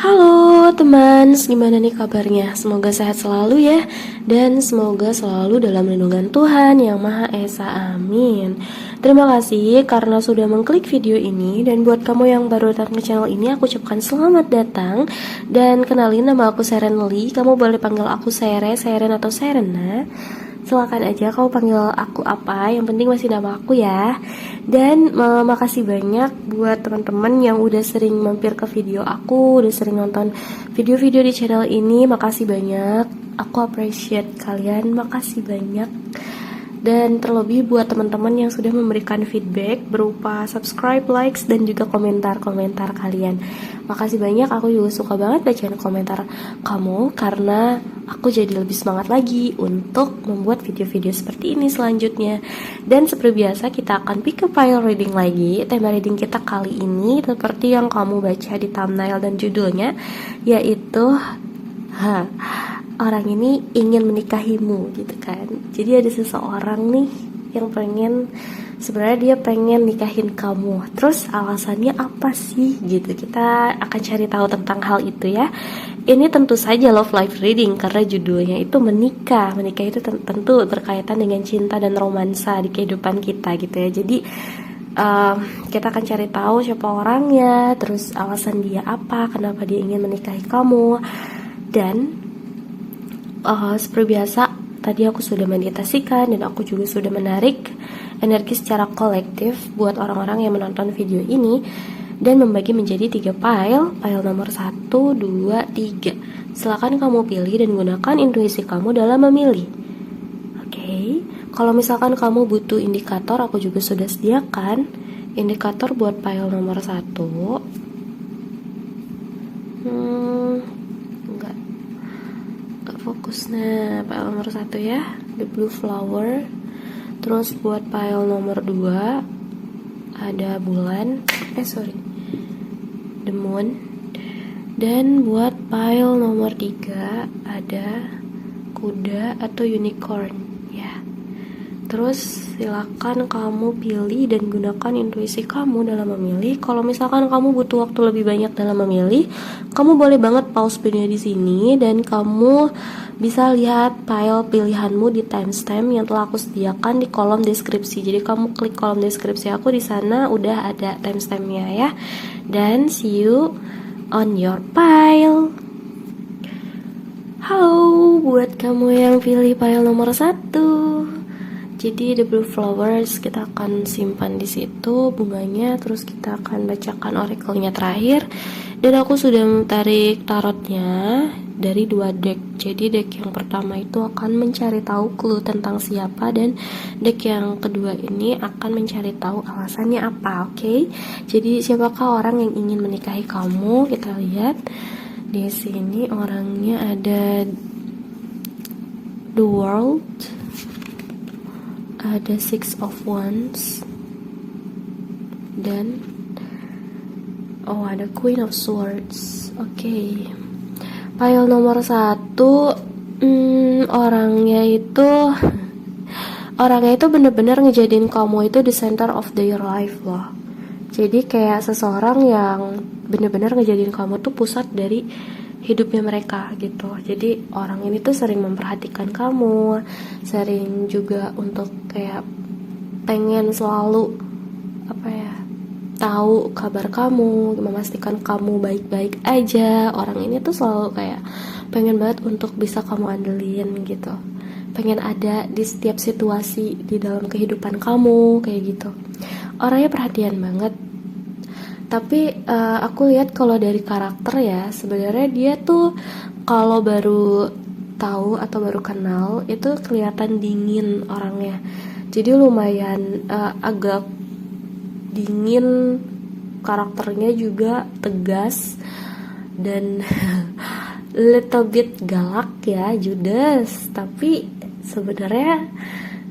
Halo teman, gimana nih kabarnya? Semoga sehat selalu ya. Dan semoga selalu dalam lindungan Tuhan Yang Maha Esa, amin. Terima kasih karena sudah mengklik video ini. Dan buat kamu yang baru datang ke channel ini, aku ucapkan selamat datang. Dan kenalin, nama aku Seren Lee. Kamu boleh panggil aku Sere, Seren atau Serena. Silakan aja kamu panggil aku apa, yang penting masih nama aku ya. Dan makasih banyak buat teman-teman yang udah sering mampir ke video aku, udah sering nonton video-video di channel ini. Makasih banyak, aku appreciate kalian, makasih banyak. Dan terlebih buat teman-teman yang sudah memberikan feedback berupa subscribe, likes, dan juga komentar-komentar kalian. Makasih banyak, aku juga suka banget bacain komentar kamu karena aku jadi lebih semangat lagi untuk membuat video-video seperti ini selanjutnya. Dan seperti biasa kita akan pick a file reading lagi. Tema reading kita kali ini seperti yang kamu baca di thumbnail dan judulnya, yaitu orang ini ingin menikahimu gitu kan. Jadi ada seseorang nih yang sebenarnya dia pengen nikahin kamu. Terus alasannya apa sih gitu. Kita akan cari tahu tentang hal itu ya. Ini tentu saja love life reading karena judulnya itu menikah. Menikah itu tentu berkaitan dengan cinta dan romansa di kehidupan kita gitu ya. Jadi kita akan cari tahu siapa orangnya, terus alasan dia apa, kenapa dia ingin menikahi kamu. Dan seperti biasa, tadi aku sudah meditasikan dan aku juga sudah menarik energi secara kolektif buat orang-orang yang menonton video ini dan membagi menjadi 3 file. File nomor 1, 2, 3. Silakan kamu pilih dan gunakan intuisi kamu dalam memilih. Oke. Kalau misalkan kamu butuh indikator, aku juga sudah sediakan indikator buat file nomor 1. Enggak fokus. Nah, file nomor 1 ya, the blue flower. Terus buat file nomor 2 ada bulan, the moon. Dan buat file nomor 3 ada kuda atau unicorn ya. Terus silakan kamu pilih dan gunakan intuisi kamu dalam memilih. Kalau misalkan kamu butuh waktu lebih banyak dalam memilih, kamu boleh banget pause video di sini dan kamu bisa lihat file pilihanmu di timestamp yang telah aku sediakan di kolom deskripsi. Jadi kamu klik kolom deskripsi aku, di sana udah ada timestampnya ya. Dan see you on your file. Halo buat kamu yang pilih file nomor 1. Jadi the blue flowers kita akan simpan di situ bunganya, terus kita akan bacakan oracle-nya terakhir. Dan aku sudah menarik tarotnya dari 2 deck. Jadi deck yang pertama itu akan mencari tahu clue tentang siapa, dan deck yang kedua ini akan mencari tahu alasannya apa. Oke. Jadi siapakah orang yang ingin menikahi kamu? Kita lihat di sini orangnya ada the world, ada Six of Wands, dan ada Queen of Swords. Oke. File nomor 1, orangnya itu bener-bener ngejadiin kamu itu the center of their life loh. Jadi kayak seseorang yang bener-bener ngejadiin kamu tuh pusat dari hidupnya mereka gitu. Jadi orang ini tuh sering memperhatikan kamu, sering juga untuk kayak pengen selalu tahu kabar kamu, memastikan kamu baik-baik aja. Orang ini tuh selalu kayak pengen banget untuk bisa kamu andelin gitu, pengen ada di setiap situasi di dalam kehidupan kamu kayak gitu. Orangnya perhatian banget. Tapi aku lihat kalau dari karakter ya, sebenarnya dia tuh kalau baru tahu atau baru kenal itu kelihatan dingin orangnya. Jadi lumayan agak dingin, karakternya juga tegas dan little bit galak ya, judes, tapi sebenarnya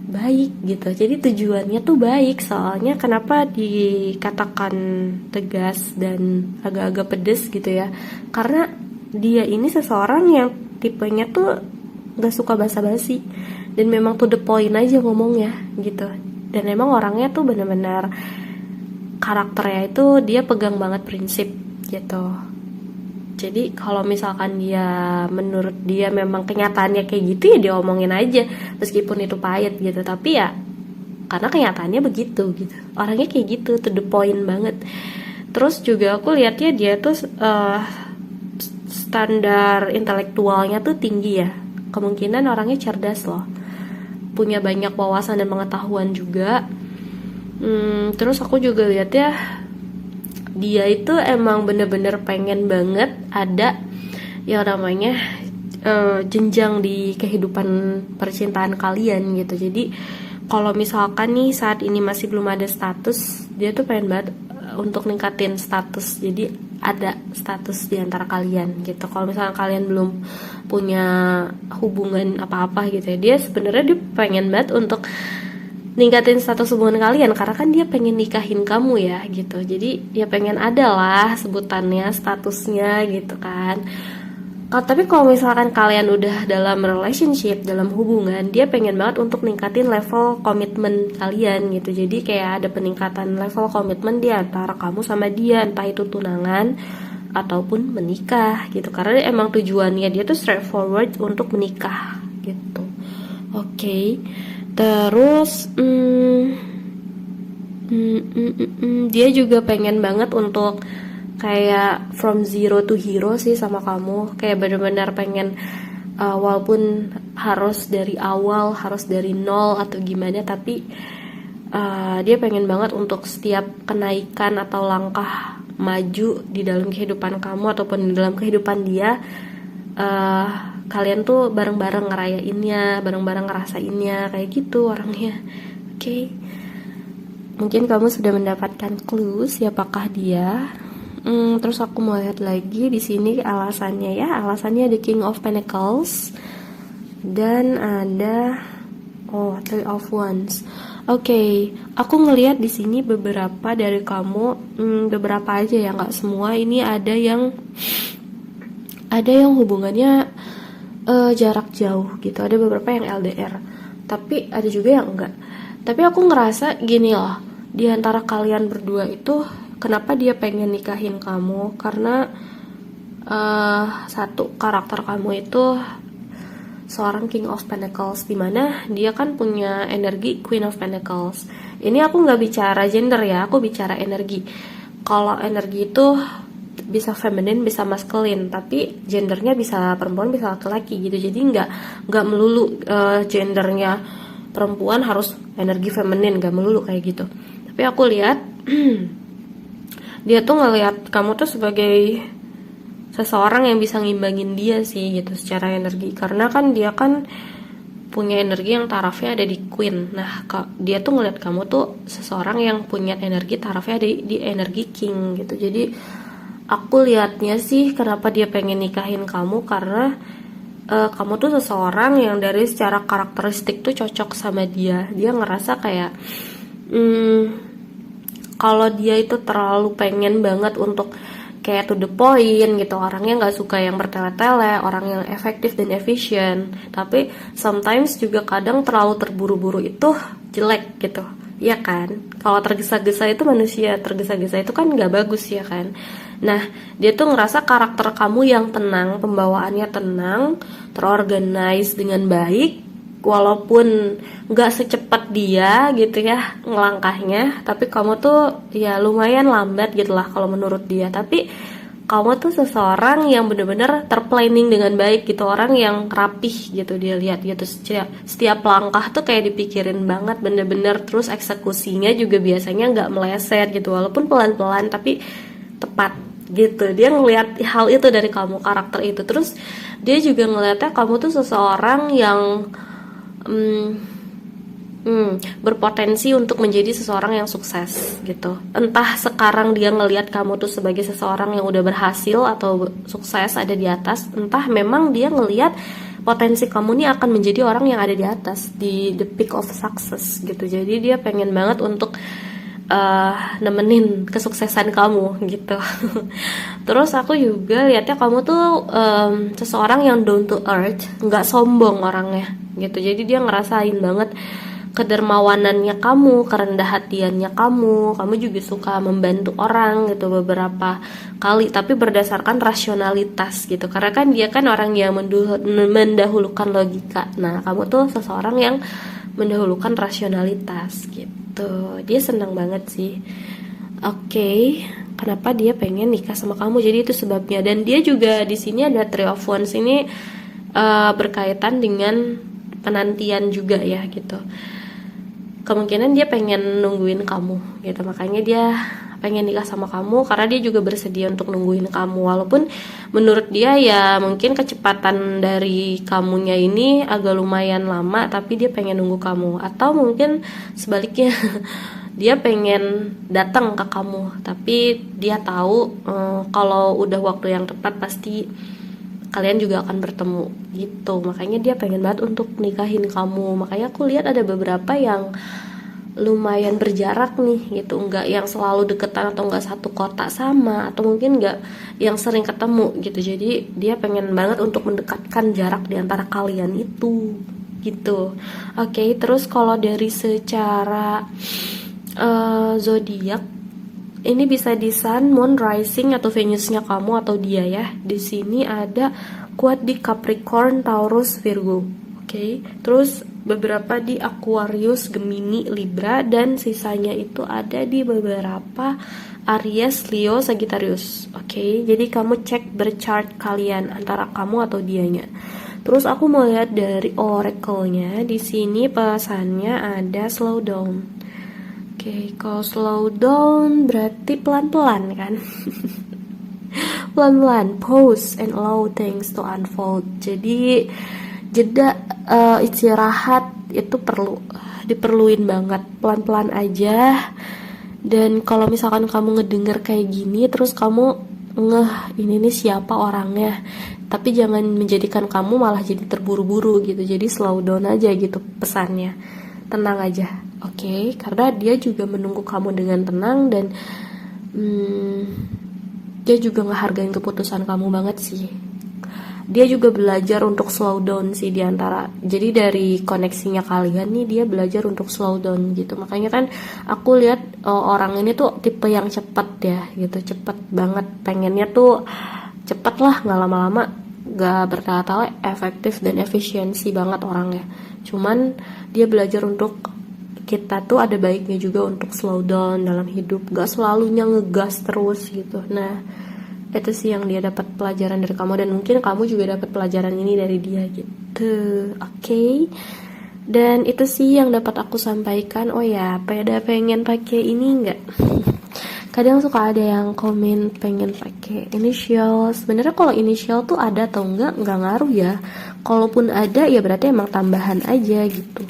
baik gitu. Jadi tujuannya tuh baik. Soalnya kenapa dikatakan tegas dan agak-agak pedes gitu ya, karena dia ini seseorang yang tipenya tuh gak suka basa-basi dan memang to the point aja ngomongnya gitu. Dan memang orangnya tuh benar-benar karakternya itu dia pegang banget prinsip gitu. Jadi kalau misalkan dia, menurut dia memang kenyataannya kayak gitu, ya dia omongin aja meskipun itu pahit gitu. Tapi ya karena kenyataannya begitu gitu, orangnya kayak gitu, to the point banget. Terus juga aku lihatnya dia tuh standar intelektualnya tuh tinggi ya, kemungkinan orangnya cerdas loh, punya banyak wawasan dan pengetahuan juga. Terus aku juga lihat ya, dia itu emang bener-bener pengen banget ada yang namanya jenjang di kehidupan percintaan kalian gitu. Jadi kalau misalkan nih saat ini masih belum ada status, dia tuh pengen banget untuk ningkatin status. Jadi ada status di antara kalian gitu. Kalau misalkan kalian belum punya hubungan apa-apa gitu ya, dia sebenarnya dia pengen banget untuk ningkatin status hubungan kalian, karena kan dia pengen nikahin kamu ya gitu. Jadi ya pengen ada lah sebutannya, statusnya gitu kan. Tapi kalau misalkan kalian udah dalam relationship, dalam hubungan, dia pengen banget untuk ningkatin level komitmen kalian gitu. Jadi kayak ada peningkatan level komitmen di antara kamu sama dia, entah itu tunangan ataupun menikah gitu. Karena emang tujuannya dia tuh straightforward untuk menikah gitu. Oke. Terus dia juga pengen banget untuk kayak from zero to hero sih sama kamu. Kayak benar-benar pengen walaupun harus dari awal, harus dari nol atau gimana, tapi dia pengen banget untuk setiap kenaikan atau langkah maju di dalam kehidupan kamu ataupun di dalam kehidupan dia, kalian tuh bareng-bareng ngerayainnya, bareng-bareng ngerasainnya, kayak gitu orangnya. Oke. Mungkin kamu sudah mendapatkan clue siapakah dia. Terus aku mau lihat lagi di sini alasannya ya. Alasannya The King of Pentacles dan ada Three of Wands. Oke, aku ngelihat di sini beberapa dari kamu, beberapa aja ya, nggak semua. Ini ada yang hubungannya jarak jauh gitu, ada beberapa yang LDR, tapi ada juga yang enggak. Tapi aku ngerasa gini loh, di antara kalian berdua itu kenapa dia pengen nikahin kamu, karena satu, karakter kamu itu seorang King of Pentacles, dimana dia kan punya energi Queen of Pentacles. Ini aku nggak bicara gender ya, aku bicara energi. Kalau energi itu bisa feminin, bisa maskulin, tapi gendernya bisa perempuan, bisa laki-laki gitu. Jadi nggak melulu gendernya perempuan harus energi feminin, nggak melulu kayak gitu. Tapi aku lihat dia tuh ngelihat kamu tuh sebagai seseorang yang bisa ngimbangin dia sih gitu secara energi, karena kan dia kan punya energi yang tarafnya ada di Queen. Nah, dia tuh ngelihat kamu tuh seseorang yang punya energi tarafnya ada di energi King gitu. Jadi aku lihatnya sih kenapa dia pengen nikahin kamu, karena kamu tuh seseorang yang dari secara karakteristik tuh cocok sama dia. Dia ngerasa kayak kalau dia itu terlalu pengen banget untuk kayak to the point gitu, orangnya nggak suka yang bertele-tele, orang yang efektif dan efisien. Tapi sometimes juga kadang terlalu terburu-buru itu jelek gitu, ya kan? Kalau tergesa-gesa itu, manusia tergesa-gesa itu kan nggak bagus ya kan? Nah, dia tuh ngerasa karakter kamu yang tenang, pembawaannya tenang, terorganize dengan baik, walaupun nggak secepat dia gitu ya ngelangkahnya, tapi kamu tuh ya lumayan lambat gitu lah kalau menurut dia. Tapi kamu tuh seseorang yang bener-bener terplanning dengan baik gitu, orang yang rapih gitu, dia lihat gitu, setiap langkah tuh kayak dipikirin banget bener-bener. Terus eksekusinya juga biasanya nggak meleset gitu, walaupun pelan-pelan tapi tepat gitu. Dia ngelihat hal itu dari kamu, karakter itu. Terus dia juga ngelihatnya kamu tuh seseorang yang berpotensi untuk menjadi seseorang yang sukses gitu. Entah sekarang dia ngelihat kamu tuh sebagai seseorang yang udah berhasil atau sukses ada di atas, entah memang dia ngelihat potensi kamu nih akan menjadi orang yang ada di atas, di the peak of success gitu. Jadi dia pengen banget untuk nemenin kesuksesan kamu gitu. Terus aku juga lihatnya kamu tuh seseorang yang down to earth, nggak sombong orangnya gitu. Jadi dia ngerasain banget kedermawanannya kamu, kerendah hatiannya kamu juga suka membantu orang gitu beberapa kali, tapi berdasarkan rasionalitas gitu, karena kan dia kan orang yang mendahulukan logika. Nah, kamu tuh seseorang yang mendahulukan rasionalitas gitu. Dia senang banget sih. Oke, kenapa dia pengen nikah sama kamu? Jadi itu sebabnya. Dan dia juga di sini ada Three of Wands ini berkaitan dengan penantian juga ya gitu. Kemungkinan dia pengen nungguin kamu gitu, makanya dia pengen nikah sama kamu karena dia juga bersedia untuk nungguin kamu, walaupun menurut dia ya mungkin kecepatan dari kamunya ini agak lumayan lama, tapi dia pengen nunggu kamu. Atau mungkin sebaliknya dia pengen datang ke kamu, tapi dia tahu kalau udah waktu yang tepat pasti kalian juga akan bertemu gitu. Makanya dia pengen banget untuk nikahin kamu. Makanya aku lihat ada beberapa yang lumayan berjarak nih gitu, nggak yang selalu deketan atau nggak satu kota sama, atau mungkin nggak yang sering ketemu gitu. Jadi dia pengen banget untuk mendekatkan jarak di antara kalian itu gitu. Oke, terus kalau dari secara zodiak ini bisa di Sun, Moon, Rising atau Venusnya kamu atau dia ya. Di sini ada kuat di Capricorn, Taurus, Virgo. Oke, terus beberapa di Aquarius, Gemini, Libra, dan sisanya itu ada di beberapa Aries, Leo, Sagittarius. Oke, jadi kamu cek berchart kalian antara kamu atau dianya. Terus aku mau lihat dari oracle-nya. Di sini pesannya ada slow down. Oke, kalau slow down berarti pelan-pelan kan? Pelan-pelan, pause and allow things to unfold. Jadi jeda, istirahat itu diperluin banget, pelan-pelan aja. Dan kalau misalkan kamu ngedenger kayak gini terus kamu ini nih siapa orangnya, tapi jangan menjadikan kamu malah jadi terburu-buru gitu. Jadi slow down aja gitu pesannya, tenang aja. Oke, karena dia juga menunggu kamu dengan tenang dan dia juga ngehargain keputusan kamu banget sih. Dia juga belajar untuk slow down sih diantara. Jadi dari koneksinya kalian nih dia belajar untuk slow down gitu. Makanya kan aku lihat orang ini tuh tipe yang cepet ya gitu, cepet banget. Pengennya tuh cepet lah, nggak lama-lama, nggak bertele-tele, efektif dan efisiensi banget orangnya. Cuman dia belajar untuk kita tuh ada baiknya juga untuk slow down dalam hidup, gak selalunya ngegas terus gitu. Nah, itu sih yang dia dapat pelajaran dari kamu, dan mungkin kamu juga dapat pelajaran ini dari dia gitu. Oke. Dan itu sih yang dapat aku sampaikan. Oh ya, pada pengen pakai ini enggak? Kadang suka ada yang komen pengen pakai initial. Sebenarnya kalau initial tuh ada atau enggak ngaruh ya. Kalaupun ada ya berarti emang tambahan aja gitu.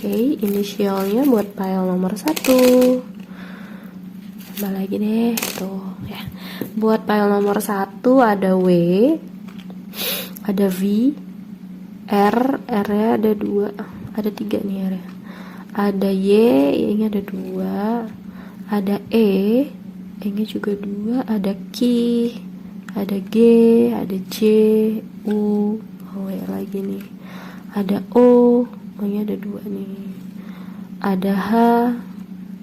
Oke, inisialnya buat file nomor 1. Tambah lagi deh, tuh ya. Buat file nomor 1 ada W, ada V, R-nya ada 2, ada 3 nih R -nya. Ada Y-nya ada 2, ada E-nya juga 2, ada Q, ada G, ada J, U, W lagi nih. Ada O-nya ada 2 nih. Ada H,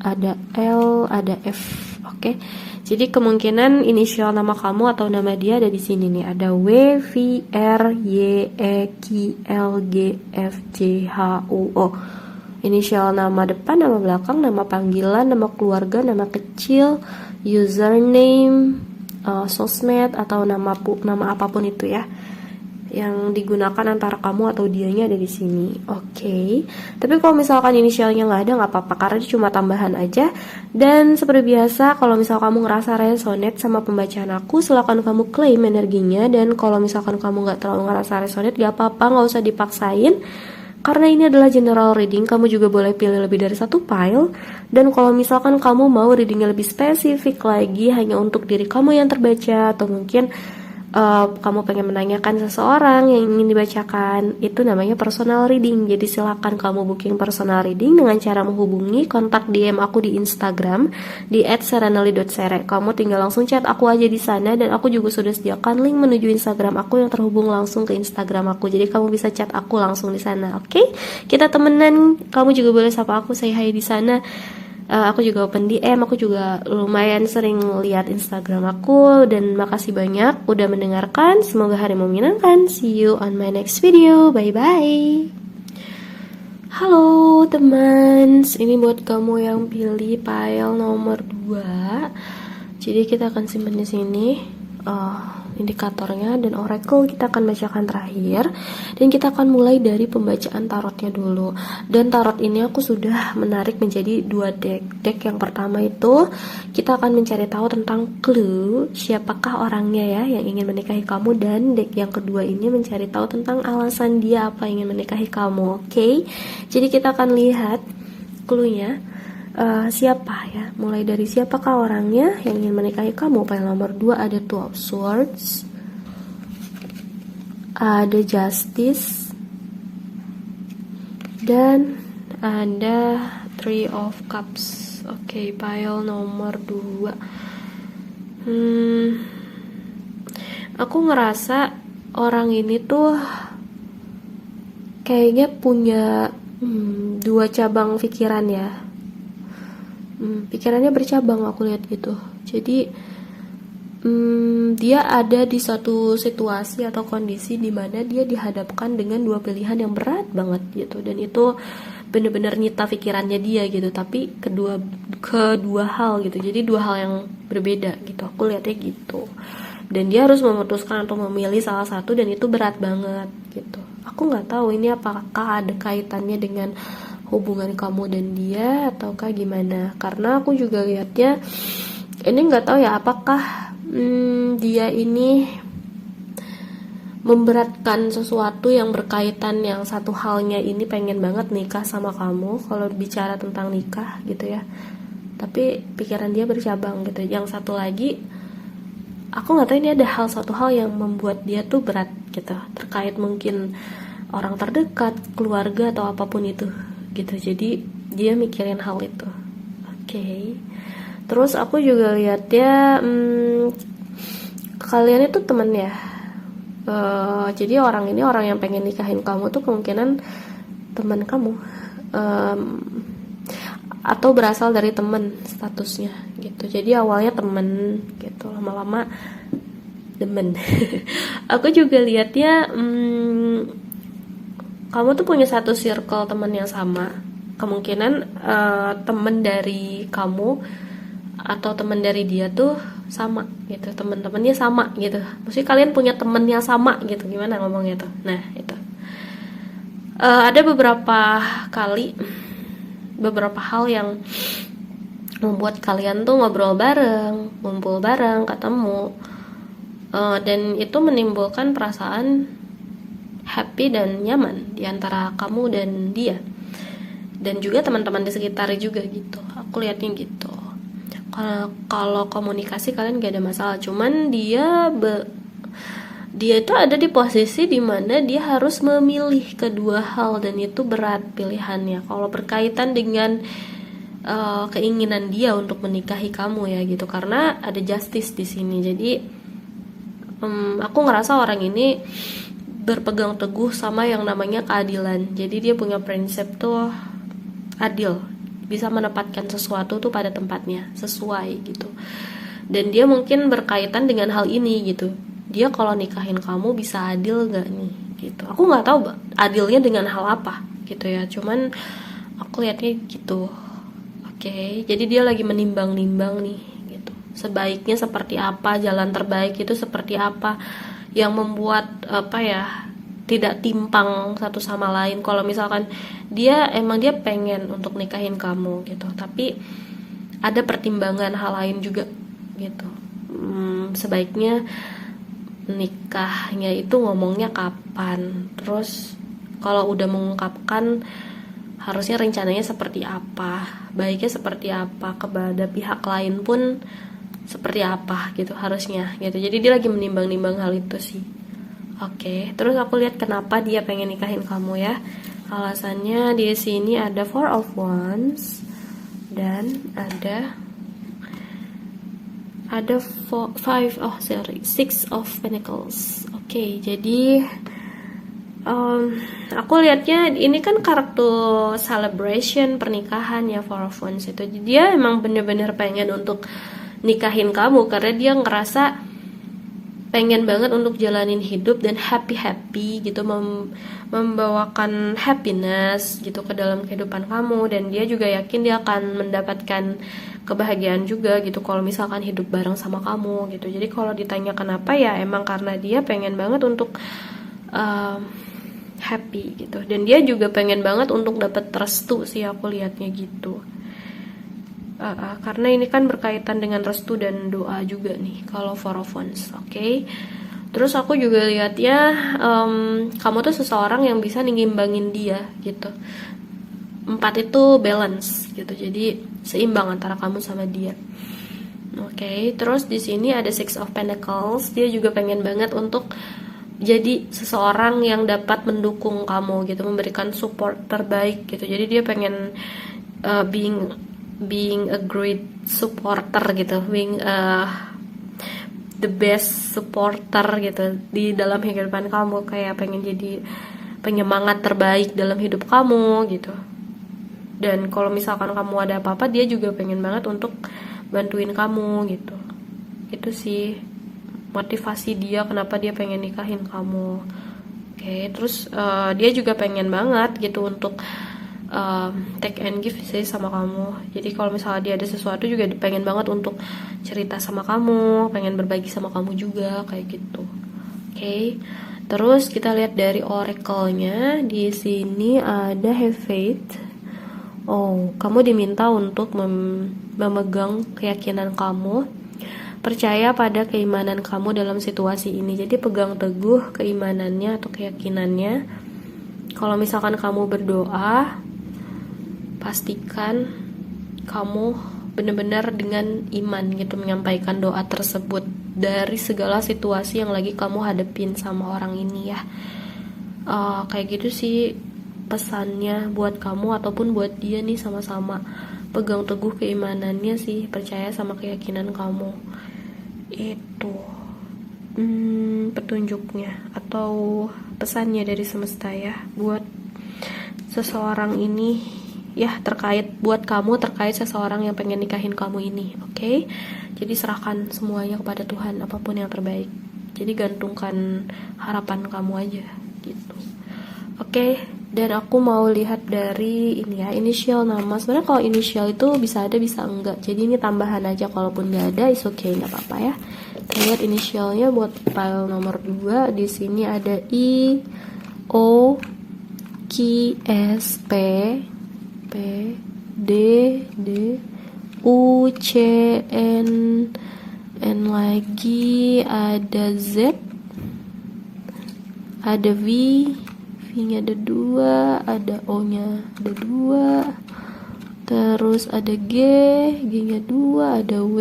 ada L, ada F. Oke. Jadi kemungkinan inisial nama kamu atau nama dia ada di sini nih. Ada W, V, R, Y, E, Q, L, G, F, J, H, U, O. Inisial nama depan, nama belakang, nama panggilan, nama keluarga, nama kecil, username, sosmed atau nama apapun itu ya, yang digunakan antara kamu atau dianya ada di sini. Oke. Tapi kalau misalkan inisialnya nggak ada nggak apa-apa, karena itu cuma tambahan aja. Dan seperti biasa, kalau misal kamu ngerasa resonate sama pembacaan aku, silakan kamu claim energinya. Dan kalau misalkan kamu nggak terlalu ngerasa resonate, nggak apa-apa, nggak usah dipaksain. Karena ini adalah general reading, kamu juga boleh pilih lebih dari satu file. Dan kalau misalkan kamu mau readingnya lebih spesifik lagi, hanya untuk diri kamu yang terbaca, atau mungkin kamu pengen menanyakan seseorang yang ingin dibacakan, itu namanya personal reading. Jadi silakan kamu booking personal reading dengan cara menghubungi kontak DM aku di Instagram di @serenely.sere. Kamu tinggal langsung chat aku aja di sana, dan aku juga sudah sediakan link menuju Instagram aku yang terhubung langsung ke Instagram aku. Jadi kamu bisa chat aku langsung di sana. Oke? Kita temenan. Kamu juga boleh sapa aku, say hi di sana. Aku juga open DM, aku juga lumayan sering lihat Instagram aku. Dan makasih banyak udah mendengarkan. Semoga harimu menyenangkan. See you on my next video. Bye bye. Halo teman, ini buat kamu yang pilih file nomor 2. Jadi kita akan simpan di sini indikatornya dan oracle kita akan bacakan terakhir, dan kita akan mulai dari pembacaan tarotnya dulu. Dan tarot ini aku sudah menarik menjadi 2 deck. Yang pertama itu kita akan mencari tahu tentang clue siapakah orangnya ya yang ingin menikahi kamu, dan deck yang kedua ini mencari tahu tentang alasan dia apa ingin menikahi kamu. Oke? Jadi kita akan lihat clue-nya. Siapa ya, mulai dari siapakah orangnya yang ingin menikahi kamu. File nomor 2 ada Two of Swords, ada Justice, dan ada Three of Cups. Oke, file nomor 2. Aku ngerasa orang ini tuh kayaknya punya 2 cabang pikiran ya. Pikirannya bercabang, aku lihat gitu. Jadi dia ada di suatu situasi atau kondisi di mana dia dihadapkan dengan 2 pilihan yang berat banget gitu, dan itu bener-bener nyita pikirannya dia gitu. Tapi kedua hal gitu, jadi 2 hal yang berbeda gitu, aku lihatnya gitu. Dan dia harus memutuskan atau memilih salah satu, dan itu berat banget gitu. Aku nggak tahu ini apakah ada kaitannya dengan hubungan kamu dan dia ataukah gimana, karena aku juga lihatnya ini nggak tahu ya apakah dia ini memberatkan sesuatu yang berkaitan, yang satu halnya ini pengen banget nikah sama kamu kalau bicara tentang nikah gitu ya, tapi pikiran dia bercabang gitu. Yang satu lagi aku nggak tahu ini ada satu hal yang membuat dia tuh berat gitu, terkait mungkin orang terdekat, keluarga atau apapun itu gitu. Jadi dia mikirin hal itu. Oke. Terus aku juga lihat ya kalian itu temen ya. Jadi orang ini, orang yang pengen nikahin kamu tuh kemungkinan teman kamu, atau berasal dari temen statusnya gitu. Jadi awalnya temen gitu, lama-lama demen. Aku juga lihatnya kamu tuh punya satu circle teman yang sama. Kemungkinan teman dari kamu atau teman dari dia tuh sama gitu, teman-temannya sama gitu. Maksudnya kalian punya teman yang sama gitu, gimana ngomongnya tuh. Nah itu ada beberapa hal yang membuat kalian tuh ngobrol bareng, ngumpul bareng, ketemu, dan itu menimbulkan perasaan happy dan nyaman di antara kamu dan dia, dan juga teman-teman di sekitar juga gitu. Aku lihatnya gitu. Kalau komunikasi kalian gak ada masalah, cuman dia itu ada di posisi dimana dia harus memilih kedua hal, dan itu berat pilihannya kalau berkaitan dengan keinginan dia untuk menikahi kamu ya gitu, karena ada justice di sini. Jadi aku ngerasa orang ini berpegang teguh sama yang namanya keadilan. Jadi dia punya prinsip tuh adil, bisa menempatkan sesuatu tuh pada tempatnya, sesuai gitu. Dan dia mungkin berkaitan dengan hal ini gitu. Dia kalau nikahin kamu bisa adil gak nih gitu. Aku nggak tahu adilnya dengan hal apa gitu ya, cuman aku lihatnya gitu. Oke, jadi dia lagi menimbang-nimbang nih gitu, sebaiknya seperti apa, jalan terbaik itu seperti apa, yang membuat tidak timpang satu sama lain. Kalau misalkan dia pengen untuk nikahin kamu gitu, tapi ada pertimbangan hal lain juga gitu. Sebaiknya nikahnya itu ngomongnya kapan, terus kalau udah mengungkapkan harusnya rencananya seperti apa, baiknya seperti apa, kepada pihak lain pun seperti apa gitu harusnya gitu. Jadi dia lagi menimbang-nimbang hal itu sih. Oke, terus aku lihat kenapa dia pengen nikahin kamu ya. Alasannya di sini ada Four of Wands dan ada Six of Pentacles. Oke, jadi aku lihatnya ini kan kartu celebration pernikahan ya, Four of Wands itu. Jadi dia emang bener-bener pengen untuk nikahin kamu karena dia ngerasa pengen banget untuk jalanin hidup dan happy gitu, membawakan happiness gitu ke dalam kehidupan kamu, dan dia juga yakin dia akan mendapatkan kebahagiaan juga gitu kalau misalkan hidup bareng sama kamu gitu. Jadi kalau ditanya kenapa ya emang karena dia pengen banget untuk happy gitu, dan dia juga pengen banget untuk dapat restu sih aku lihatnya gitu. Karena ini kan berkaitan dengan restu dan doa juga nih kalau Four of Wands. Oke. Terus aku juga lihat ya, kamu tuh seseorang yang bisa ngimbangin dia gitu. 4 itu balance gitu, jadi seimbang antara kamu sama dia. Oke. Terus di sini ada Six of Pentacles, dia juga pengen banget untuk jadi seseorang yang dapat mendukung kamu gitu, memberikan support terbaik gitu. Jadi dia pengen being a great supporter gitu, being the best supporter gitu di dalam kehidupan kamu, kayak pengen jadi penyemangat terbaik dalam hidup kamu gitu. Dan kalau misalkan kamu ada apa-apa, dia juga pengen banget untuk bantuin kamu gitu. Itu sih motivasi dia kenapa dia pengen nikahin kamu. Oke, terus dia juga pengen banget gitu untuk take and give sih sama kamu. Jadi kalau misalnya dia ada sesuatu juga pengen banget untuk cerita sama kamu, pengen berbagi sama kamu juga kayak gitu. Oke. Terus kita lihat dari oracle-nya. Di sini ada have faith. Oh, kamu diminta untuk memegang keyakinan kamu. Percaya pada keimanan kamu dalam situasi ini. Jadi pegang teguh keimanannya atau keyakinannya. Kalau misalkan kamu berdoa, pastikan kamu benar-benar dengan iman gitu menyampaikan doa tersebut dari segala situasi yang lagi kamu hadepin sama orang ini ya. Kayak gitu sih pesannya buat kamu ataupun buat dia nih, sama-sama pegang teguh keimanannya sih, percaya sama keyakinan kamu. Itu petunjuknya atau pesannya dari semesta ya buat seseorang ini ya, buat kamu terkait seseorang yang pengen nikahin kamu ini. Oke? Jadi serahkan semuanya kepada Tuhan, apapun yang terbaik. Jadi gantungkan harapan kamu aja gitu. Oke, dan aku mau lihat dari ini ya, inisial nama. Sebenarnya kalau inisial itu bisa ada bisa enggak, jadi ini tambahan aja. Kalaupun nggak ada is okay, nggak apa-apa ya. Kita lihat inisialnya buat file nomor 2. Di sini ada I O Q S P D U C N lagi, ada Z, ada V-nya ada 2, ada O-nya ada 2, terus ada G-nya 2, ada W,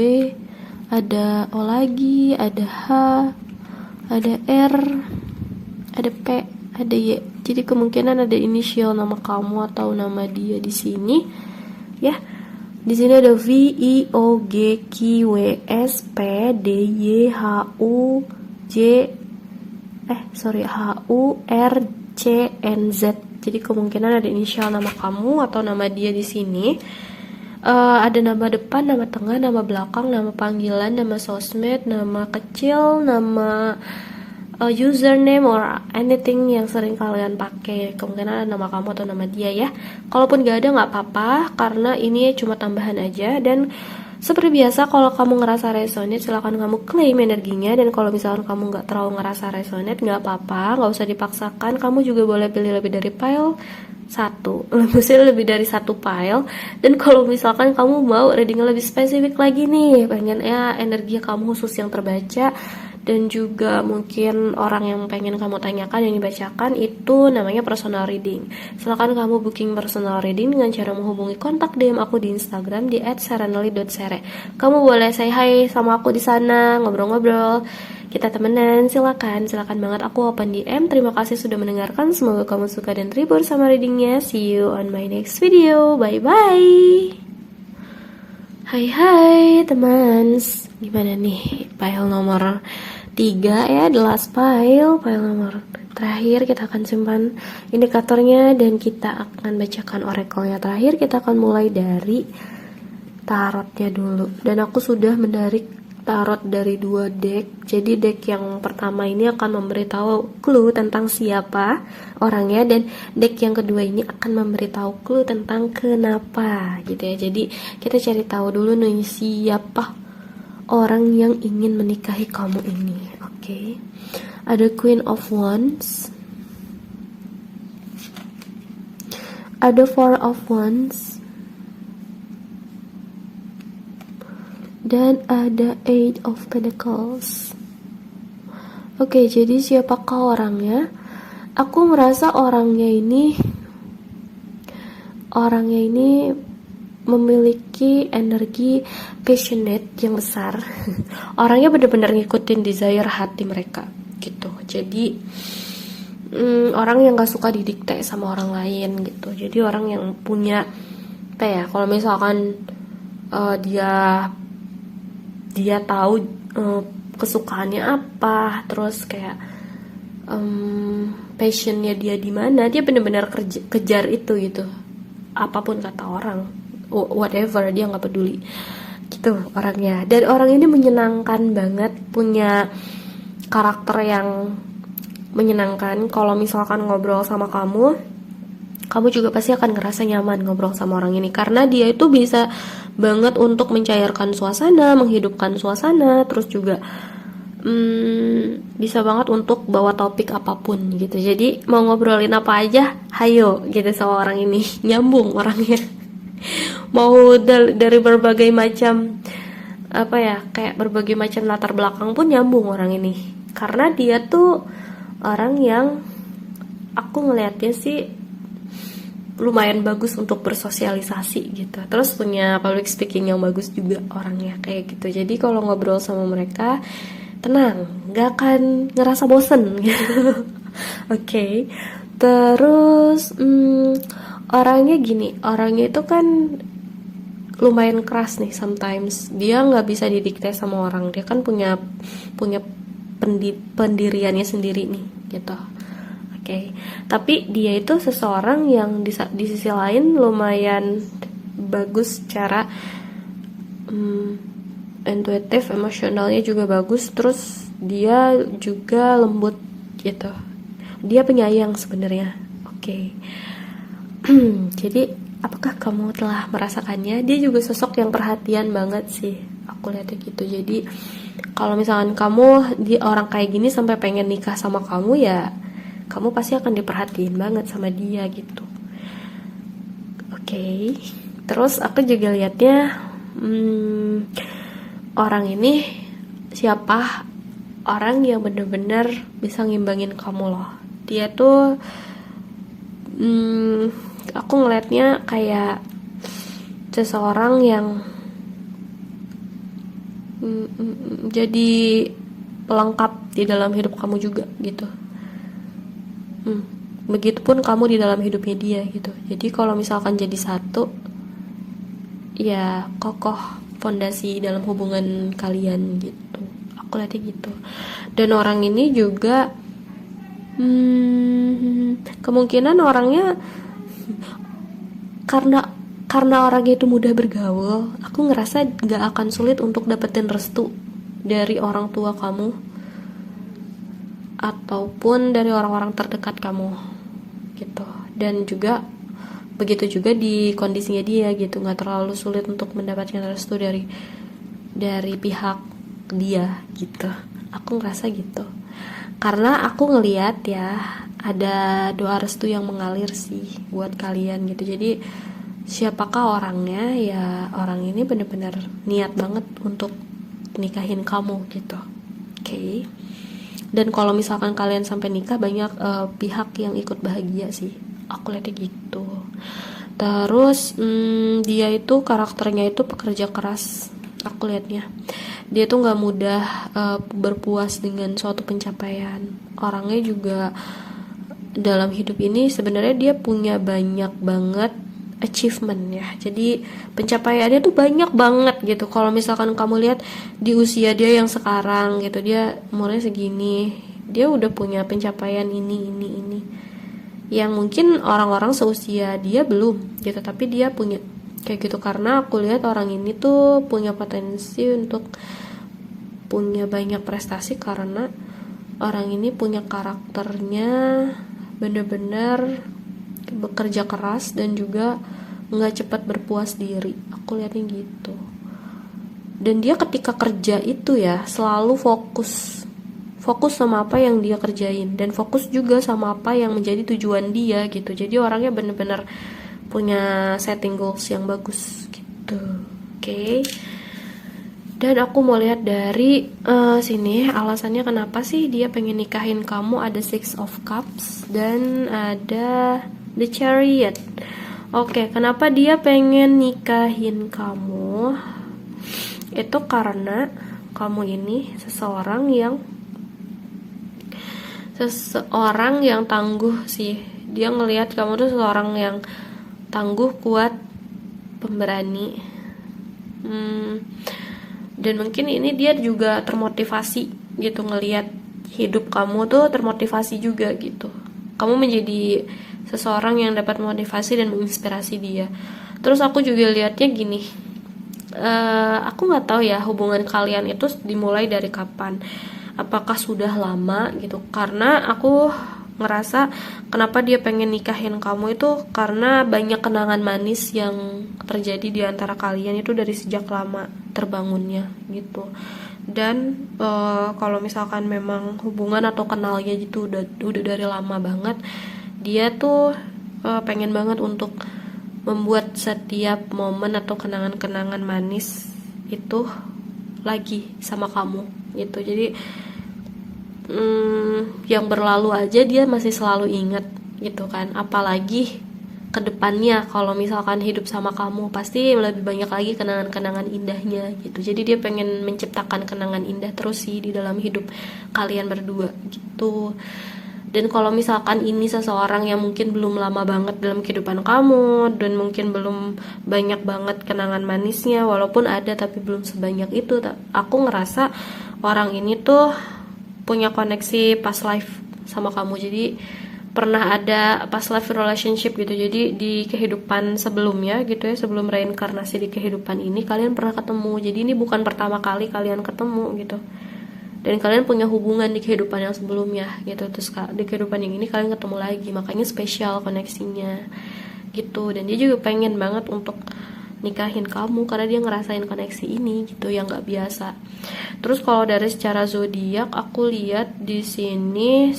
ada O lagi, ada H, ada R, ada P, ada Y. Jadi kemungkinan ada inisial nama kamu atau nama dia di sini ya. Di sini ada V, I, O, G, Q, W, S, P, D, Y, H, U, R, C, N, Z. Jadi kemungkinan ada inisial nama kamu atau nama dia di sini. Ada nama depan, nama tengah, nama belakang, nama panggilan, nama sosmed, nama kecil, nama username or anything yang sering kalian pakai. Kemungkinan ada nama kamu atau nama dia ya. Kalaupun gak ada gak apa-apa, karena ini cuma tambahan aja. Dan seperti biasa, kalau kamu ngerasa resonate, silahkan kamu claim energinya. Dan kalau misalkan kamu gak terlalu ngerasa resonate, gak apa-apa, gak usah dipaksakan. Kamu juga boleh pilih lebih dari file satu, maksudnya lebih dari satu file. Dan kalau misalkan kamu mau reading lebih spesifik lagi nih, pengen ya energi kamu khusus yang terbaca, dan juga mungkin orang yang pengen kamu tanyakan yang dibacakan itu namanya personal reading. Silakan kamu booking personal reading dengan cara menghubungi kontak DM aku di Instagram di @serenely.sere. Kamu boleh say hi sama aku di sana, ngobrol-ngobrol, kita temenan. Silakan banget, aku open DM. Terima kasih sudah mendengarkan, semoga kamu suka dan terhibur sama readingnya. See you on my next video, bye bye. Hai teman, gimana nih file nomor 3 ya, the last file nomor terakhir. Kita akan simpan indikatornya dan kita akan bacakan oracle-nya. Terakhir kita akan mulai dari tarotnya dulu, dan aku sudah mendarik tarot dari 2 deck. Jadi deck yang pertama ini akan memberitahu clue tentang siapa orangnya, dan deck yang kedua ini akan memberitahu clue tentang kenapa gitu ya. Jadi kita cari tahu dulu nih siapa orang yang ingin menikahi kamu ini. Oke. Ada Queen of Wands, ada Four of Wands, dan ada Eight of Pentacles. Oke, jadi siapakah orangnya? Aku merasa orangnya ini memiliki energi passionate yang besar. Orangnya benar-benar ngikutin desire hati mereka gitu. Jadi orang yang gak suka didikte sama orang lain gitu. Jadi orang yang punya apa ya, kalau misalkan dia tahu kesukaannya apa, terus kayak passionnya dia di mana, dia benar-benar kejar itu gitu. Apapun kata orang, whatever, dia nggak peduli gitu orangnya. Dan orang ini menyenangkan banget, punya karakter yang menyenangkan. Kalau misalkan ngobrol sama kamu juga pasti akan ngerasa nyaman ngobrol sama orang ini, karena dia itu bisa banget untuk mencairkan suasana, menghidupkan suasana, terus juga bisa banget untuk bawa topik apapun gitu. Jadi mau ngobrolin apa aja, hayo gitu sama orang ini. Nyambung orangnya. Mau dari berbagai macam apa ya, kayak berbagai macam latar belakang pun nyambung orang ini, karena dia tuh orang yang aku ngelihatnya sih lumayan bagus untuk bersosialisasi gitu. Terus punya public speaking yang bagus juga orangnya kayak gitu. Jadi kalau ngobrol sama mereka tenang, gak akan ngerasa bosen gitu. Oke. Terus orangnya gini, orangnya itu kan lumayan keras nih sometimes. Dia nggak bisa didikte sama orang. Dia kan punya pendiriannya sendiri nih gitu. Oke. Tapi dia itu seseorang yang di sisi lain lumayan bagus secara intuitif, emosionalnya juga bagus. Terus dia juga lembut gitu. Dia penyayang sebenarnya. Oke. Jadi apakah kamu telah merasakannya? Dia juga sosok yang perhatian banget sih, aku lihatnya gitu. Jadi kalau misalkan kamu orang kayak gini sampai pengen nikah sama kamu, ya kamu pasti akan diperhatiin banget sama dia gitu. Oke. Terus aku juga lihatnya orang ini siapa orang yang bener-bener bisa ngimbangin kamu loh. Dia tuh aku ngelihatnya kayak seseorang yang jadi pelengkap di dalam hidup kamu juga gitu. Begitupun kamu di dalam hidupnya dia gitu. Jadi kalau misalkan jadi satu, ya kokoh fondasi dalam hubungan kalian gitu. Aku lihatnya gitu. Dan orang ini juga kemungkinan orangnya karena orangnya itu mudah bergaul, aku ngerasa gak akan sulit untuk dapetin restu dari orang tua kamu ataupun dari orang-orang terdekat kamu gitu. Dan juga begitu juga di kondisinya dia gitu, nggak terlalu sulit untuk mendapatkan restu dari pihak dia gitu. Aku ngerasa gitu, karena aku ngelihat ya ada doa restu yang mengalir sih buat kalian gitu. Jadi siapakah orangnya, ya orang ini benar-benar niat banget untuk nikahin kamu gitu. Oke. Dan kalau misalkan kalian sampai nikah, banyak pihak yang ikut bahagia sih, aku lihatnya gitu. Terus dia itu karakternya itu pekerja keras, aku lihatnya. Dia tuh nggak mudah berpuas dengan suatu pencapaian. Orangnya juga dalam hidup ini sebenarnya dia punya banyak banget achievement ya. Jadi pencapaiannya tuh banyak banget gitu. Kalau misalkan kamu lihat di usia dia yang sekarang gitu, dia umurnya segini, dia udah punya pencapaian ini. Yang mungkin orang-orang seusia dia belum gitu, tapi dia punya kayak gitu. Karena aku lihat orang ini tuh punya potensi untuk punya banyak prestasi karena orang ini punya karakternya bener-bener bekerja keras dan juga nggak cepat berpuas diri, aku lihatnya gitu. Dan dia ketika kerja itu ya selalu fokus sama apa yang dia kerjain, dan fokus juga sama apa yang menjadi tujuan dia gitu. Jadi orangnya bener-bener punya setting goals yang bagus gitu. Oke. Dan aku mau lihat dari sini alasannya kenapa sih dia pengen nikahin kamu. Ada Six of Cups dan ada The Chariot. Oke, kenapa dia pengen nikahin kamu? Itu karena kamu ini seseorang yang tangguh sih. Dia ngelihat kamu tuh seseorang yang tangguh, kuat, pemberani. Dan mungkin ini dia juga termotivasi gitu, ngelihat hidup kamu tuh termotivasi juga gitu. Kamu menjadi seseorang yang dapat motivasi dan menginspirasi dia. Terus aku juga lihatnya gini, aku nggak tahu ya hubungan kalian itu dimulai dari kapan. Apakah sudah lama gitu? Karena aku ngerasa kenapa dia pengen nikahin kamu itu karena banyak kenangan manis yang terjadi di antara kalian itu dari sejak lama terbangunnya gitu. Dan kalau misalkan memang hubungan atau kenalnya gitu udah dari lama banget, dia tuh pengen banget untuk membuat setiap momen atau kenangan-kenangan manis itu lagi sama kamu gitu. Jadi yang berlalu aja dia masih selalu ingat gitu kan, apalagi kedepannya kalau misalkan hidup sama kamu pasti lebih banyak lagi kenangan-kenangan indahnya gitu. Jadi dia pengen menciptakan kenangan indah terus sih di dalam hidup kalian berdua gitu. Dan kalau misalkan ini seseorang yang mungkin belum lama banget dalam kehidupan kamu dan mungkin belum banyak banget kenangan manisnya, walaupun ada tapi belum sebanyak itu, aku ngerasa orang ini tuh punya koneksi past life sama kamu. Jadi pernah ada past life relationship gitu. Jadi di kehidupan sebelumnya gitu ya, sebelum reinkarnasi di kehidupan ini kalian pernah ketemu. Jadi ini bukan pertama kali kalian ketemu gitu. Dan kalian punya hubungan di kehidupan yang sebelumnya gitu. Terus di kehidupan yang ini kalian ketemu lagi, makanya spesial koneksinya gitu. Dan dia juga pengen banget untuk nikahin kamu karena dia ngerasain koneksi ini gitu yang nggak biasa. Terus kalau dari secara zodiak aku lihat di sini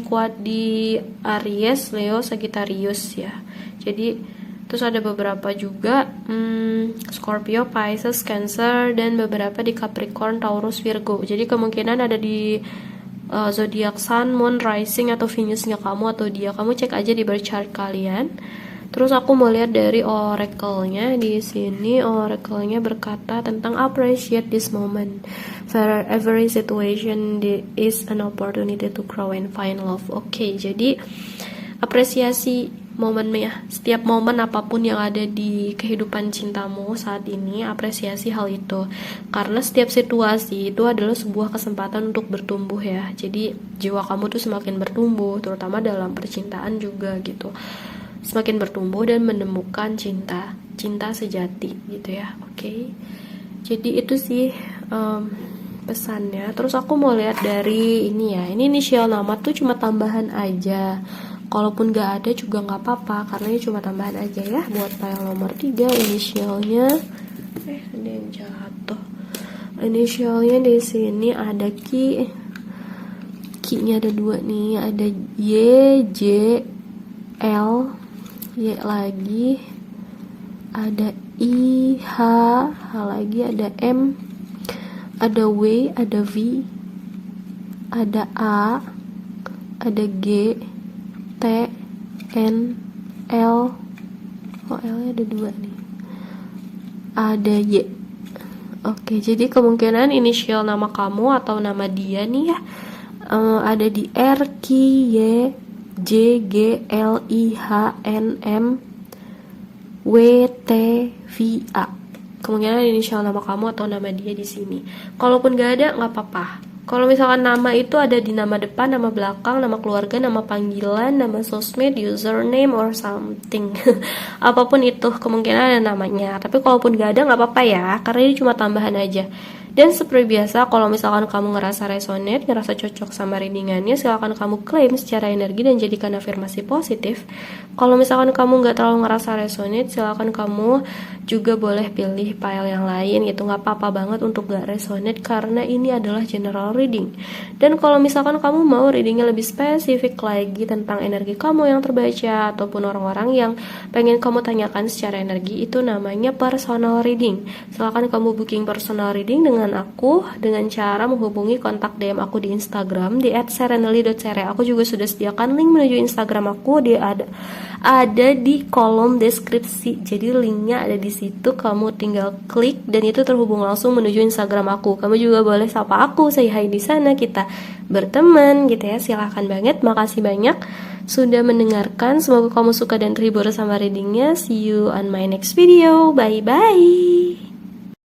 kuat di Aries, Leo, Sagittarius ya. Jadi terus ada beberapa juga Scorpio, Pisces, Cancer, dan beberapa di Capricorn, Taurus, Virgo. Jadi kemungkinan ada di zodiak Sun, Moon, Rising atau Venusnya kamu atau dia. Kamu cek aja di birth chart kalian. Terus aku mau lihat dari oracle-nya. Di sini oracle-nya berkata tentang appreciate this moment. For every situation is an opportunity to grow and find love. Oke, jadi apresiasi momennya. Setiap momen apapun yang ada di kehidupan cintamu saat ini, apresiasi hal itu. Karena setiap situasi itu adalah sebuah kesempatan untuk bertumbuh ya. Jadi jiwa kamu tuh semakin bertumbuh, terutama dalam percintaan juga gitu. Semakin bertumbuh dan menemukan cinta sejati gitu ya. Oke. Jadi itu sih pesannya. Terus aku mau lihat dari ini ya. Ini inisial nama tuh cuma tambahan aja. Kalaupun gak ada juga gak apa-apa karena ini cuma tambahan aja ya. Buat file nomor 3 inisialnya ada yang jatuh. Inisialnya di sini ada Q-nya ada 2 nih. Ada Y, J, L, Y lagi, ada I, H lagi, ada M, ada W, ada V, ada A, ada G, T, N, L. Oh, L-nya ada 2 nih. Ada Y. Oke, jadi kemungkinan inisial nama kamu atau nama dia nih ya ada di R, Q, Y, J, G, L, I, H, N, M, W, T, V, A. Kemungkinan inisial nama kamu atau nama dia di sini. Kalaupun gak ada, nggak apa-apa. Kalau misalkan nama itu ada di nama depan, nama belakang, nama keluarga, nama panggilan, nama sosmed, username, or something. Apapun itu, kemungkinan ada namanya. Tapi kalaupun gak ada, nggak apa-apa ya, karena ini cuma tambahan aja. Dan seperti biasa, kalau misalkan kamu ngerasa resonate, ngerasa cocok sama readingannya, silakan kamu klaim secara energi dan jadikan afirmasi positif. Kalau misalkan kamu nggak terlalu ngerasa resonate, silakan kamu juga boleh pilih file yang lain gitu. Nggak apa-apa banget untuk nggak resonate karena ini adalah general reading. Dan kalau misalkan kamu mau readingnya lebih spesifik lagi tentang energi kamu yang terbaca ataupun orang-orang yang pengen kamu tanyakan secara energi, itu namanya personal reading. Silakan kamu booking personal reading dengan aku dengan cara menghubungi kontak DM aku di Instagram di @serenely.cere. Aku juga sudah sediakan link menuju Instagram aku, dia ada di kolom deskripsi. Jadi linknya ada di situ, kamu tinggal klik dan itu terhubung langsung menuju Instagram aku. Kamu juga boleh sapa aku, say hi di sana, kita berteman gitu ya. Silahkan banget, makasih banyak sudah mendengarkan. Semoga kamu suka dan terhibur sama readingnya. See you on my next video. Bye bye.